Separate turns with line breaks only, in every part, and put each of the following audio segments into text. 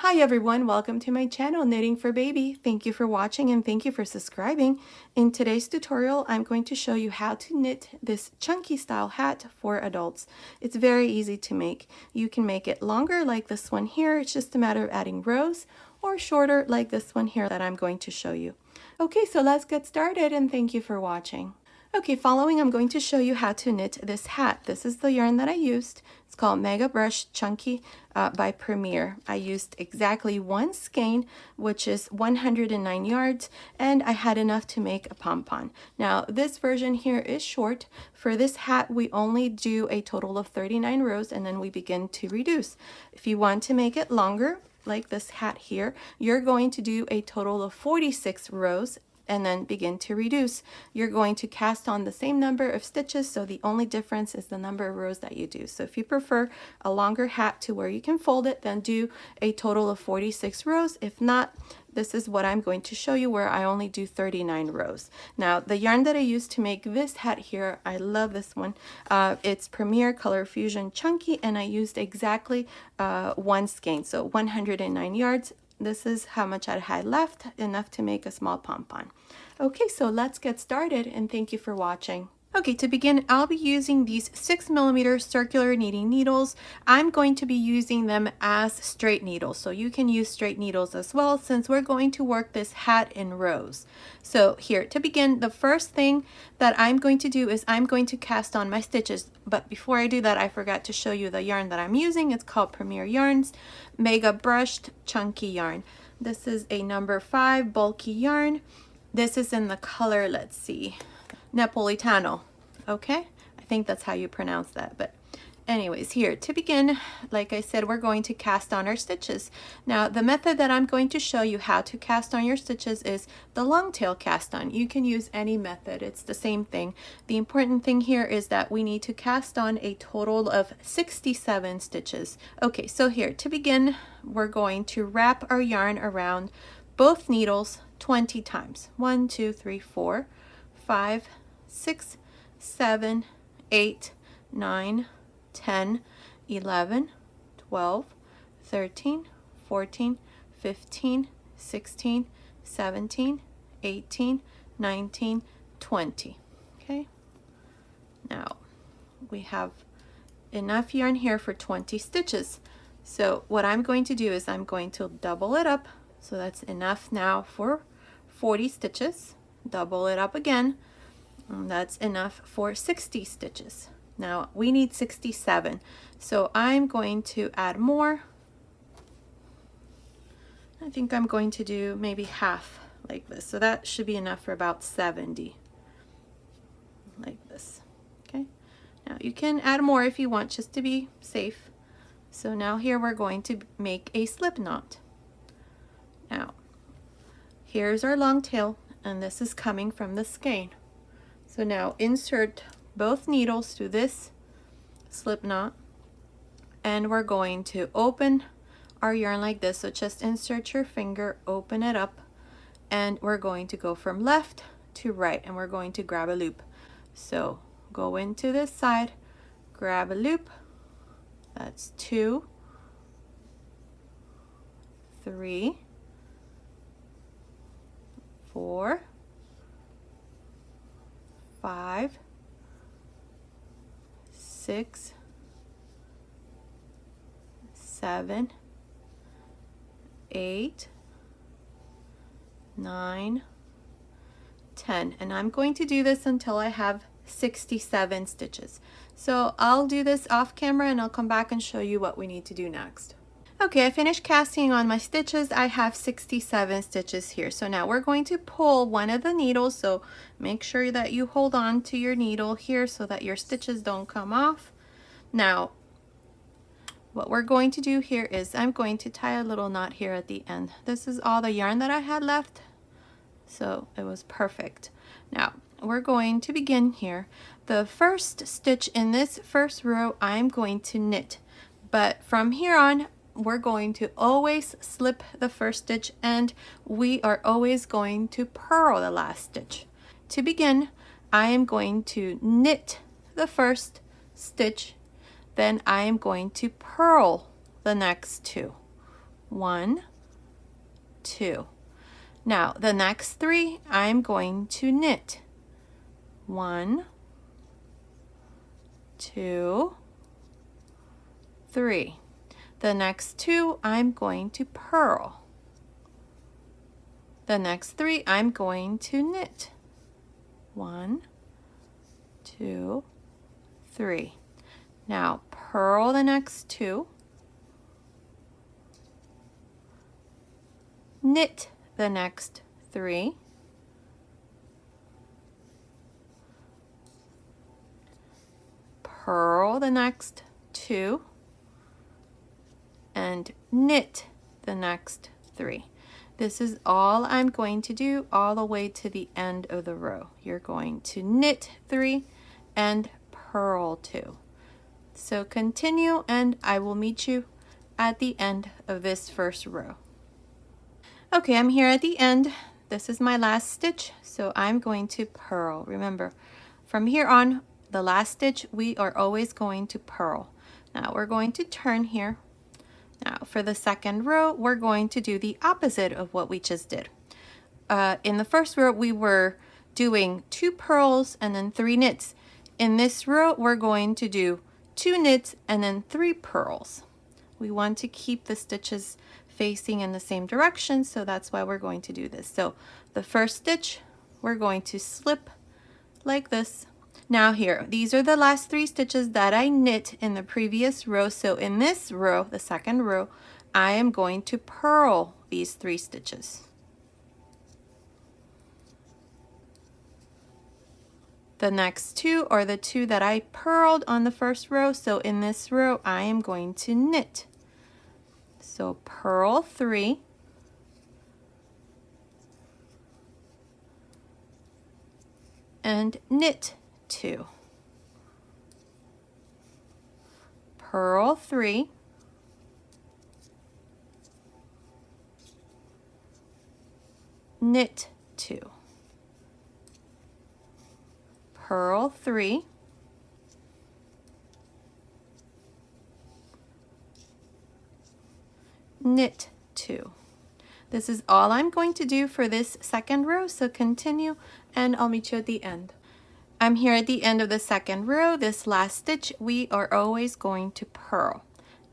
Hi everyone, welcome to my channel Knitting for Baby. Thank you for watching and thank you for subscribing. In today's tutorial, I'm going to show you how to knit this chunky style hat for adults. It's very easy to make. You can make it longer like this one here. It's just a matter of adding rows, or shorter like this one here that I'm going to show you. Okay, so let's get started and thank you for watching. Okay, following I'm going to show you how to knit this hat. This is the yarn that I used. It's called Mega Brush Chunky by Premier. I used exactly one skein, which is 109 yards, and I had enough to make a pom-pom. Now, this version here is short. For this hat, we only do a total of 39 rows, and then we begin to reduce. If you want to make it longer, like this hat here, you're going to do a total of 46 rows and then begin to reduce. You're going to cast on the same number of stitches, so the only difference is the number of rows that you do. So if you prefer a longer hat to where you can fold it, then do a total of 46 rows. If not, this is what I'm going to show you, where I only do 39 rows. Now, the yarn that I used to make this hat here, I love this one. It's Premier Color Fusion Chunky, and I used exactly one skein, so 109 yards. This is how much I had left, enough to make a small pom-pom. Okay, so let's get started and thank you for watching. Okay, to begin, I'll be using these 6mm circular knitting needles. I'm going to be using them as straight needles, so you can use straight needles as well, since we're going to work this hat in rows. So here, to begin, the first thing that I'm going to do is I'm going to cast on my stitches. But before I do that, I forgot to show you the yarn that I'm using. It's called Premier Yarns Mega Brushed Chunky Yarn. This is a number 5 bulky yarn. This is in the color, let's see, Napolitano. Okay, I think that's how you pronounce that. But anyways, here to begin, like I said, we're going to cast on our stitches. Now, the method that I'm going to show you how to cast on your stitches is the long tail cast on. You can use any method, it's the same thing. The important thing here is that we need to cast on a total of 67 stitches. Okay, so here to begin, we're going to wrap our yarn around both needles 20 times. 1, 2, 3, 4, 5, 6, 7, 8, 9, 10, 11, 12, 13, 14, 15, 16, 17, 18, 19, 20. Okay, now we have enough yarn here for 20 stitches. So what I'm going to do is I'm going to double it up. So that's enough now for 40 stitches. Double it up again. That's enough for 60 stitches. Now we need 67, so I'm going to add more. I think I'm going to do maybe half like this, so that should be enough for about 70, like this. Okay, now you can add more if you want, just to be safe. So now here we're going to make a slip knot. Now here's our long tail, and this is coming from the skein. So now insert both needles through this slip knot, and we're going to open our yarn like this. So just insert your finger, open it up, and we're going to go from left to right, and we're going to grab a loop. So go into this side, grab a loop. That's 2, 3, 4, 5, 6, 7, 8, 9, 10. And I'm going to do this until I have 67 stitches. So I'll do this off camera and I'll come back and show you what we need to do next. Okay, I finished casting on my stitches. I have 67 stitches here. So now we're going to pull one of the needles. So make sure that you hold on to your needle here so that your stitches don't come off. Now, what we're going to do here is I'm going to tie a little knot here at the end. This is all the yarn that I had left, so it was perfect. Now, we're going to begin here. The first stitch in this first row, I'm going to knit. But from here on, we're going to always slip the first stitch, and we are always going to purl the last stitch. To begin, I am going to knit the first stitch, then I am going to purl the next 2. 1, 2. Now the next 3 I'm going to knit. 1, 2, 3. The next 2 I'm going to purl. The next 3 I'm going to knit. 1, 2, 3. Now purl the next 2, knit the next 3, purl the next 2, and knit the next 3. This is all I'm going to do all the way to the end of the row. You're going to knit 3 and purl 2. So continue, and I will meet you at the end of this first row. Okay, I'm here at the end. This is my last stitch, so I'm going to purl. Remember, from here on, the last stitch, we are always going to purl. Now we're going to turn here. Now for the second row, we're going to do the opposite of what we just did. In the first row, we were doing 2 purls and then 3 knits. In this row, we're going to do 2 knits and then 3 purls. We want to keep the stitches facing in the same direction, so that's why we're going to do this. So the first stitch, we're going to slip like this. Now here, these are the last 3 stitches that I knit in the previous row. So in this row, the second row, I am going to purl these 3 stitches. The next 2 are the 2 that I purled on the first row. So in this row, I am going to knit. So purl 3, and knit 2. Purl 3, knit 2. Purl 3, knit 2. This is all I'm going to do for this second row, so continue and I'll meet you at the end. I'm here at the end of the second row. This last stitch, we are always going to purl.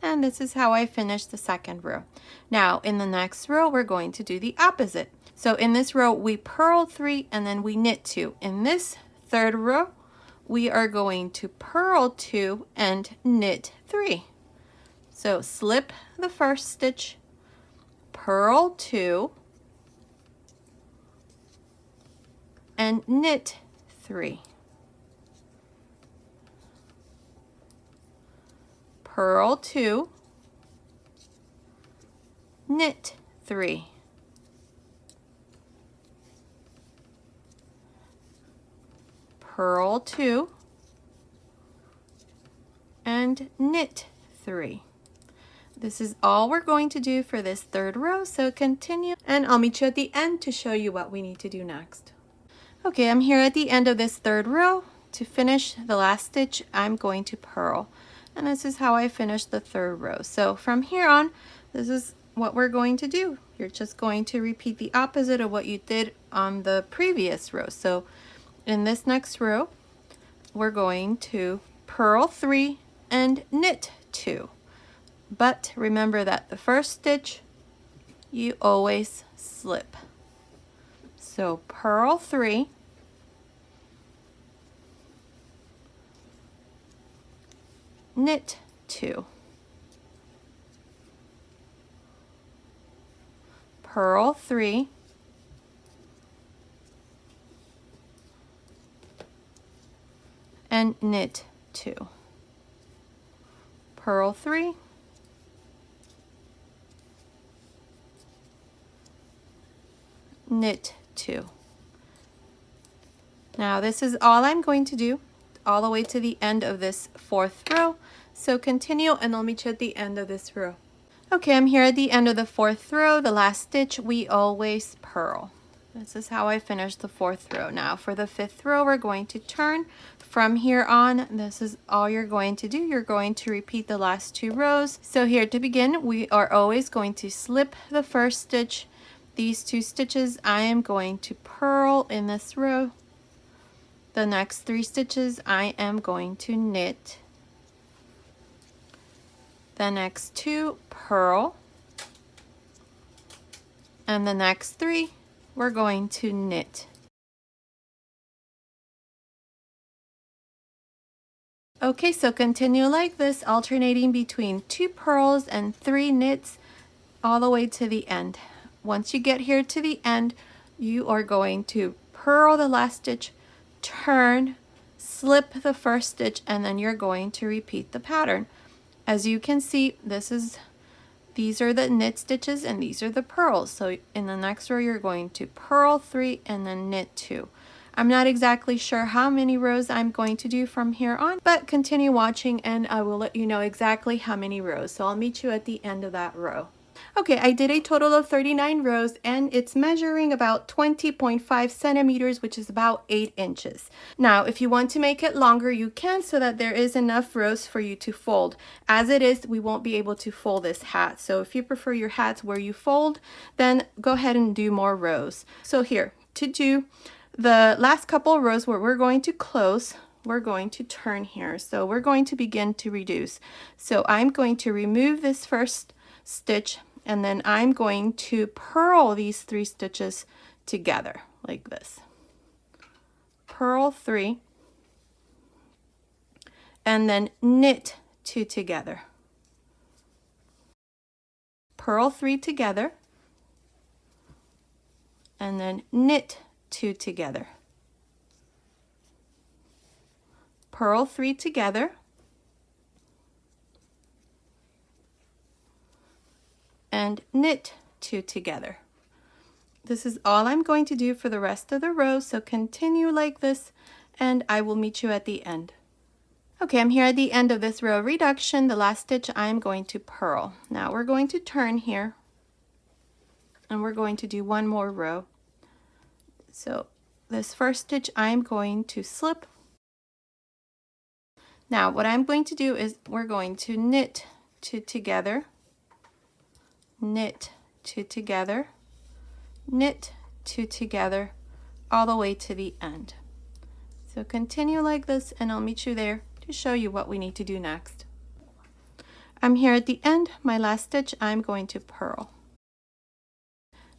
And this is how I finished the second row. Now in the next row, we're going to do the opposite. So in this row, we purl 3 and then we knit 2. In this third row, we are going to purl 2 and knit 3. So slip the first stitch, purl 2, and knit 3. Purl 2, knit 3. Purl 2, and knit 3. This is all we're going to do for this third row, so continue and I'll meet you at the end to show you what we need to do next. Okay, I'm here at the end of this third row. To finish the last stitch, I'm going to purl. And this is how I finished the third row. So from here on, this is what we're going to do. You're just going to repeat the opposite of what you did on the previous row. So in this next row, we're going to purl 3 and knit 2. But remember that the first stitch, you always slip. So purl 3, knit 2, purl 3, and knit 2, purl 3, knit 2. Now this is all I'm going to do all the way to the end of this fourth row. So continue and I'll meet you at the end of this row. Okay, I'm here at the end of the fourth row. The last stitch, we always purl. This is how I finished the 4th row. Now for the 5th row, we're going to turn. From here on, this is all you're going to do. You're going to repeat the last 2 rows. So here to begin, we are always going to slip the first stitch. These 2 stitches, I am going to purl in this row. The next 3 stitches, I am going to knit. The next 2, purl. And the next 3, we're going to knit. Okay, so continue like this, alternating between 2 purls and 3 knits all the way to the end. Once you get here to the end, you are going to purl the last stitch, turn, slip the first stitch, and then you're going to repeat the pattern. As you can see, these are the knit stitches and these are the purls. So in the next row, you're going to purl 3 and then knit 2. I'm not exactly sure how many rows I'm going to do from here on, but continue watching and I will let you know exactly how many rows. So I'll meet you at the end of that row. Okay, I did a total of 39 rows and it's measuring about 20.5 centimeters, which is about 8 inches. Now, if you want to make it longer, you can, so that there is enough rows for you to fold. As it is, we won't be able to fold this hat. So if you prefer your hats where you fold, then go ahead and do more rows. So here, to do the last couple rows where we're going to close, we're going to turn here. So we're going to begin to reduce. So I'm going to remove this first stitch, and then I'm going to purl these 3 stitches together like this. Purl 3 and then knit 2 together. Purl 3 together and then knit 2 together. Purl 3 together and knit 2 together. This is all I'm going to do for the rest of the row, so continue like this and I will meet you at the end. Okay, I'm here at the end of this row reduction. The last stitch I'm going to purl. Now we're going to turn here and we're going to do one more row. So this first stitch I'm going to slip. Now what I'm going to do is we're going to knit 2 together, knit 2 together, knit 2 together, all the way to the end. So continue like this and I'll meet you there to show you what we need to do next. I'm here at the end. My last stitch I'm going to purl.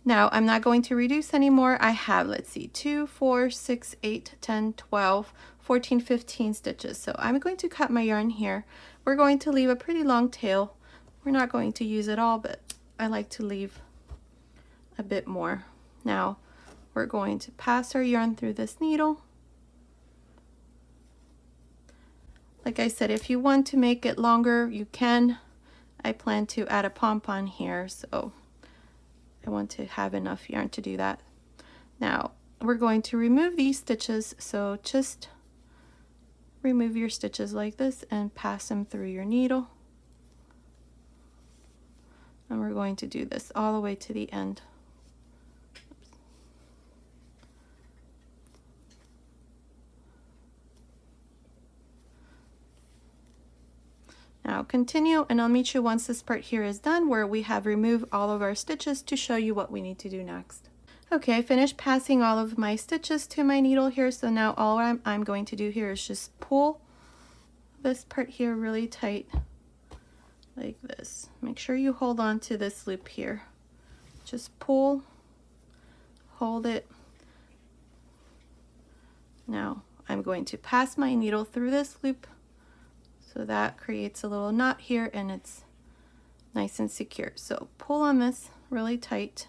Now I'm not going to reduce anymore. I have, let's see, 2, 4, 6, 8, 10, 12, 14, 15 stitches. So I'm going to cut my yarn here. We're going to leave a pretty long tail. We're not going to use it all, but I like to leave a bit more. Now we're going to pass our yarn through this needle. Like I said, if you want to make it longer, you can. I plan to add a pom-pom here, so I want to have enough yarn to do that. Now we're going to remove these stitches, so just remove your stitches like this and pass them through your needle. And we're going to do this all the way to the end. Now continue and I'll meet you once this part here is done, where we have removed all of our stitches, to show you what we need to do next. Okay, I finished passing all of my stitches to my needle here, so now all I'm going to do here is just pull this part here really tight like this. Make sure you hold on to this loop here. Just pull, hold it. Now I'm going to pass my needle through this loop. So that creates a little knot here and it's nice and secure. So pull on this really tight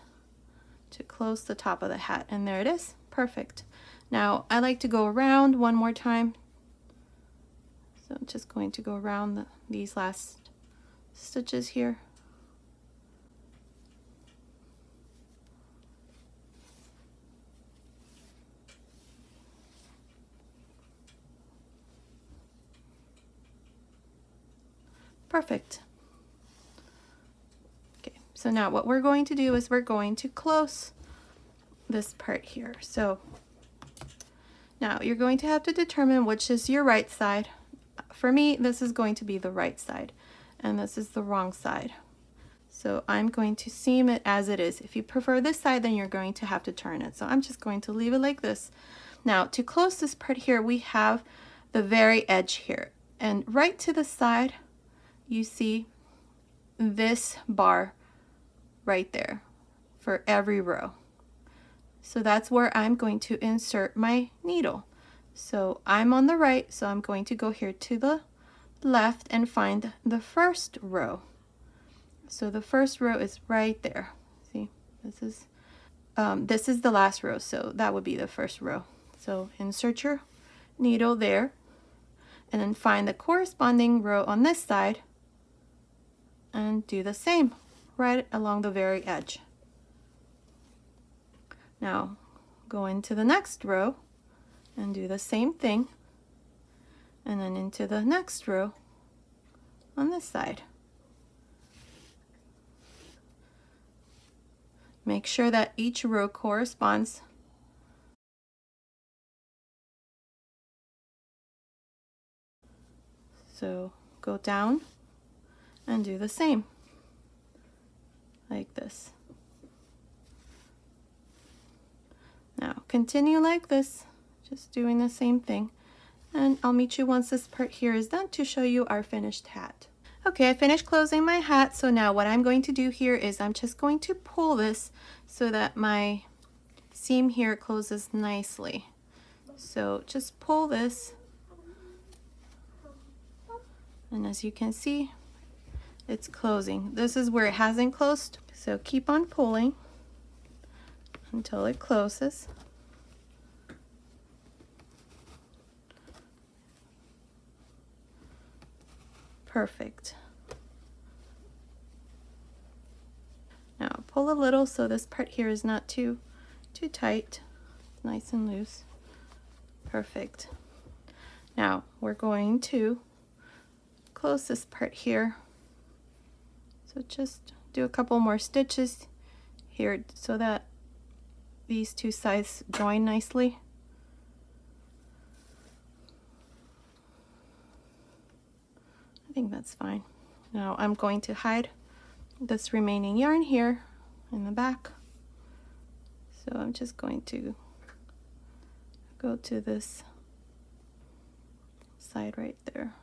to close the top of the hat, and there it is. Perfect. Now I like to go around one more time. So I'm just going to go around these last stitches here. Perfect. Okay, so now what we're going to do is we're going to close this part here. So now you're going to have to determine which is your right side. For me, this is going to be the right side, and this is the wrong side. So I'm going to seam it as it is. If you prefer this side, then you're going to have to turn it. So I'm just going to leave it like this. Now to close this part here, we have the very edge here. And right to the side, you see this bar right there for every row. So that's where I'm going to insert my needle. So I'm on the right, so I'm going to go here to the left and find the first row. So the first row is right there. See, this is the last row, so that would be the first row. So insert your needle there, and then find the corresponding row on this side, and do the same right along the very edge. Now go into the next row and do the same thing, and then into the next row on this side. Make sure that each row corresponds. So go down and do the same, like this. Now continue like this, just doing the same thing. And I'll meet you once this part here is done to show you our finished hat. Okay, I finished closing my hat, so now what I'm going to do here is I'm just going to pull this so that my seam here closes nicely. So just pull this, and as you can see, it's closing. This is where it hasn't closed, so keep on pulling until it closes. Perfect. Now pull a little so this part here is not too tight. It's nice and loose. Perfect. Now we're going to close this part here. So just do a couple more stitches here so that these two sides join nicely. I think that's fine. Now I'm going to hide this remaining yarn here in the back. So I'm just going to go to this side right there.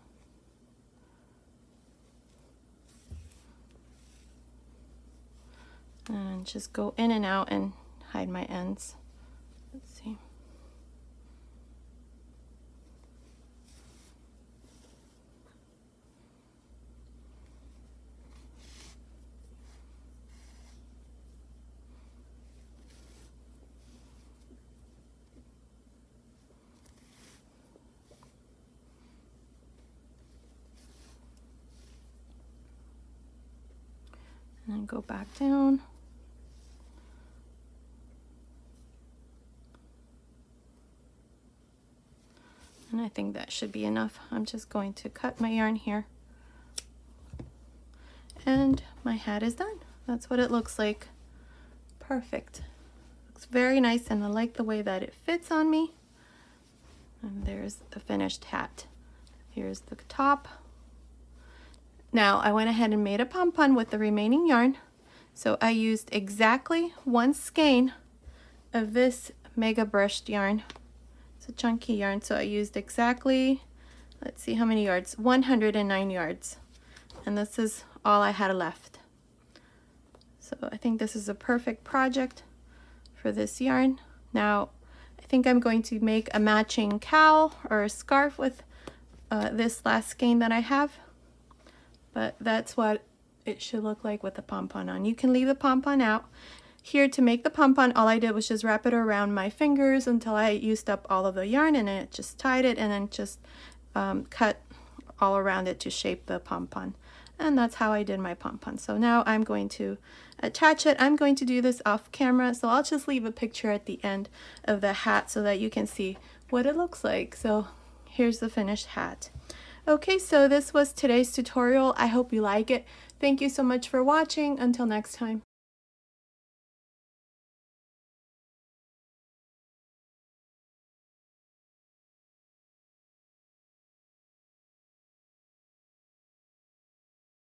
And just go in and out and hide my ends. Let's see. And then go back down. And I think that should be enough. I'm just going to cut my yarn here. And my hat is done. That's what it looks like. Perfect. Looks very nice, and I like the way that it fits on me. And there's the finished hat. Here's the top. Now I went ahead and made a pom-pom with the remaining yarn. So I used exactly one skein of this mega brushed yarn. It's a chunky yarn, so I used exactly, let's see how many yards, 109 yards. And this is all I had left. So I think this is a perfect project for this yarn. Now I think I'm going to make a matching cowl or a scarf with this last skein that I have. But that's what it should look like with the pom-pom on. You can leave the pom-pom out. Here to make the pom-pom, all I did was just wrap it around my fingers until I used up all of the yarn, and then it just tied it, and then just cut all around it to shape the pom-pom. And that's how I did my pom-pom. So now I'm going to attach it. I'm going to do this off camera, so I'll just leave a picture at the end of the hat so that you can see what it looks like. So here's the finished hat. Okay, so this was today's tutorial. I hope you like it. Thank you so much for watching. Until next time.